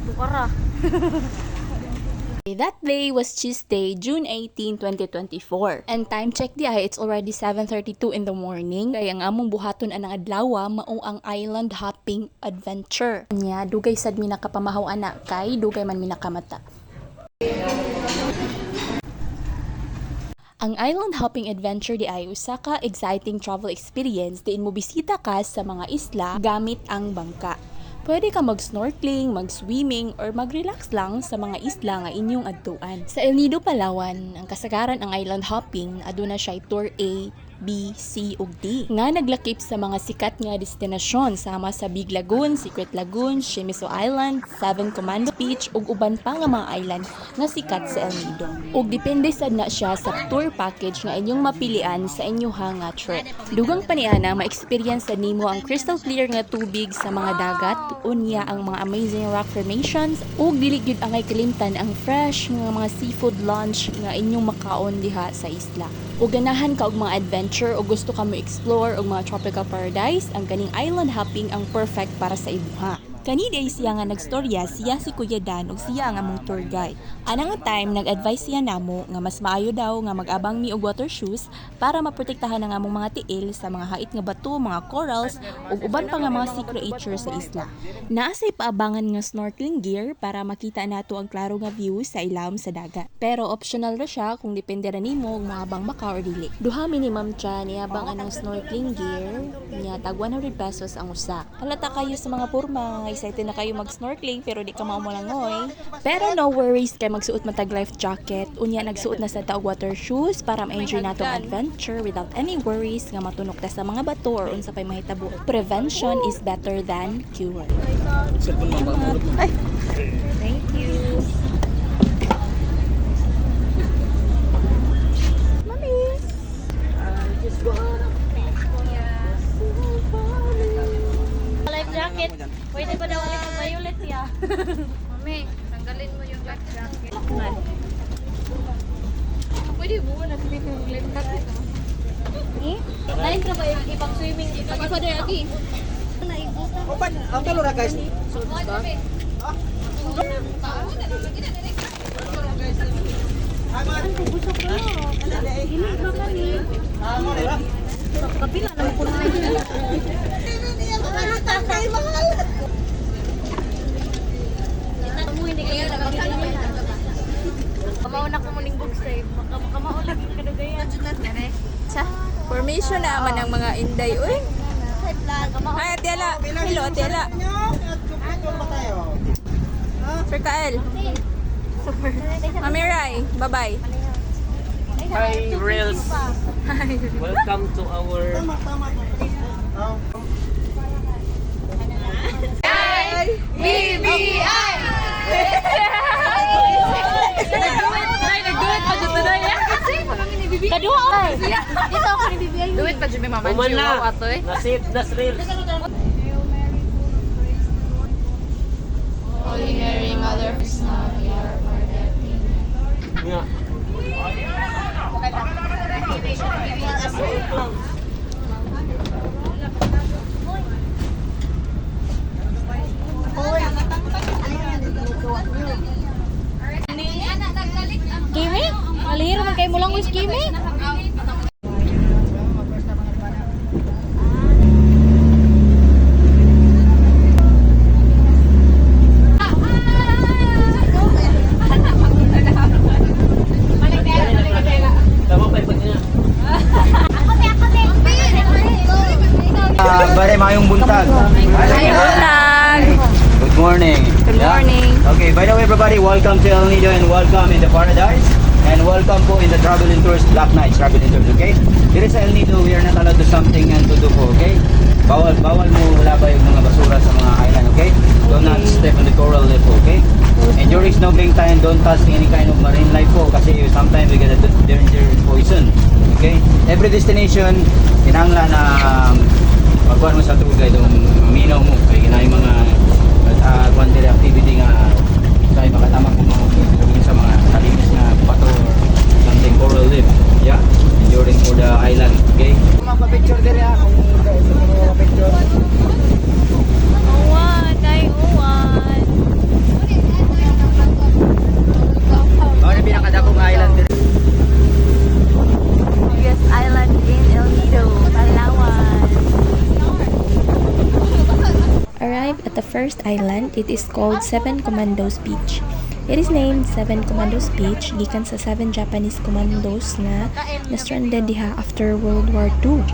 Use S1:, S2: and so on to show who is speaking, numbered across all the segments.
S1: Bukara.
S2: That day was Tuesday, June 18, 2024. And time check di ay, it's already 7:32 in the morning. Kaya nga among buhaton anang adlaw mao ang island hopping adventure. Nya dugay sad mi nakapamahaw ana kay dugay man mi nakamata. Ang island hopping adventure di ay usa ka exciting travel experience diin mo bisita ka sa mga isla gamit ang bangka. Pwede ka mag-snorkeling, mag-swimming, or mag-relax lang sa mga isla nga inyong adtuan. Sa El Nido, Palawan, ang kasagaran ang island hopping, aduna siya tour A, B, C, ug D. Nga naglakip sa mga sikat nga destinasyon sama sa Big Lagoon, Secret Lagoon, Shimizu Island, Seven Commando Beach, ug uban pa nga mga island nga sikat sa El Nido. Ug depende sad na siya sa tour package nga inyong mapilian sa inyong nga trip. Dugang paniana, ma-experience sad nimo ang crystal clear nga tubig sa mga dagat, unya ang mga amazing rock formations, ug dili gyud angay kalimtan ang fresh nga mga seafood lunch nga inyong makaon diha sa isla. Ug ganahan ka og mga adventure o gusto ka mo explore og mga tropical paradise, ang kaning island hopping ang perfect para sa imuha. Kani day siya nga nagstorya, siya si Kuya Dan ug siya ang among tour guide. Ana nga time nag-advise siya namo nga mas maayo daw nga mag-abang mi og water shoes para maprotektahan ang among mga tiil sa mga hait nga bato, mga corals ug uban pa nga mga sea creatures sa isla. Naa say paabangan nga snorkeling gear para makita nato ang klaro nga view sa ilawom sa dagat. Pero optional ra siya kung depende ra nimo kung maabang maka or dili. Duha minimum cha niabang anang snorkeling gear nya tag 100 pesos ang usa. Halata kayo sa mga porma nga excited na kayo mag-snorkeling pero di ka maumalangoy. Pero no worries kay magsuot man tag life jacket. Unya nagsuot na sa taog water shoes para ma-enjoy nato ang adventure without any worries nga matunok ta sa mga bato or unsa pay mahitabo. Prevention is better than cure. Ay. Thank you. Mommy.
S1: Life jacket. Pwede ba daw ulit ang violet ya? Mami, tanggalin mo yung life jacket. Pwede buo na sabi ko yung life jacket. Eh? Lain ka ba yung ibang swimming dito? Pag-ifa na lagi. Naibutan.
S3: Open, ang talo na guys.
S1: Kapila naman po na yun. Kamauna ko muling bugsay. Kamauna lagi kadagayan.
S2: Sa formation na man ang mga inday. Uy. Ay, Atiela. Hello, Atiela. Sir Kael. Mami Rai, bye-bye.
S4: Hi, Reels. Welcome to our...
S2: BBI! Nag-duet pa dito na yan. Kaduha ko. Dito ako ni BBI. Duet pa dito may mama.
S4: Uman na. Nasip, nas Reels.
S2: Holy Mary, Mother of God, we are forgetting.
S4: Nga.
S1: Kimi? Malihiro man kayo mo lang wis Kimi?
S4: Tama pa ipag niya.
S3: Bare mayong buntag. Good morning.
S2: Good morning.
S3: Okay, by the way everybody, welcome to El Nido and welcome in the paradise. And welcome po in the Travel and Tours Black Nights Travel and Tours, okay? Here sa El Nido, we are not allowed to something and to do po, okay? Bawal mo labay yung mga basura sa mga island, okay? Do not step on the coral reef, okay? And during snorkeling time, don't touch any kind of marine life po kasi sometimes we get a danger poison, okay? Every destination, kinanglan na magkuhan mo sa tour guide, maminaw mo, kaya kinay mga quantity activity nga kaya makatama kung mga sa mga kalinis na bato or something coral reef, yeah? Enduring for the island, okay? Mapapicture din ya, kung mapapicture.
S1: Uwan, kay uwan.
S2: first island, it is called Seven Commandos Beach. It is named Seven Commandos Beach gikan sa 7 Japanese commandos na na-stranded diha after World War II.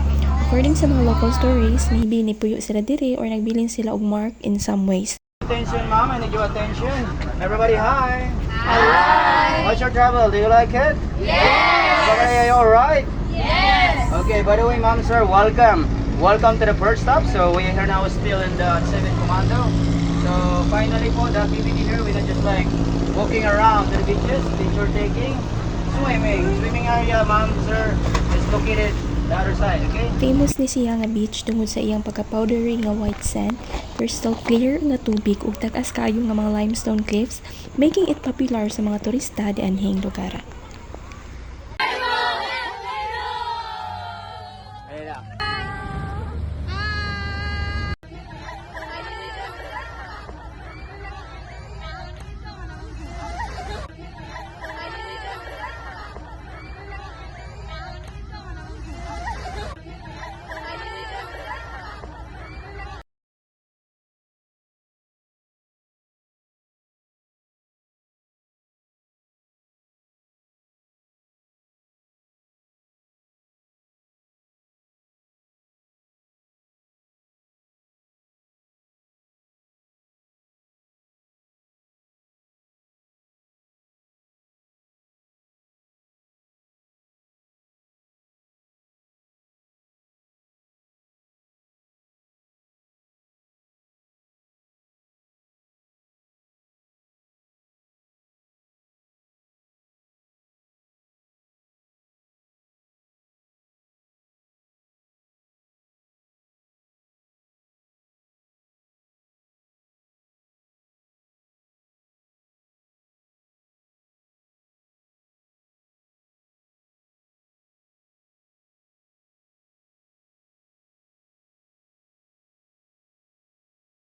S2: According sa mga local stories, maybe nipuyo sila dire or nagbilin sila og mark in some ways.
S3: Attention, mom. I need your attention. Everybody, hi. Hi. How's your travel? Do you like it? Yes. Okay, are you alright? Yes. Okay, by the way, mom, sir, welcome. Welcome to the first stop. So we are here now still in the 7 Commando. So finally po, the activity here, we're not just like walking around the beaches, picture taking, swimming. Swimming area, ma'am, sir, is located the other side, okay?
S2: Famous ni siya nga beach tungod sa iyang pagka-powdery nga white sand, crystal clear nga tubig ug tagas kayo nga mga limestone cliffs, making it popular sa mga turista dianhing lugar.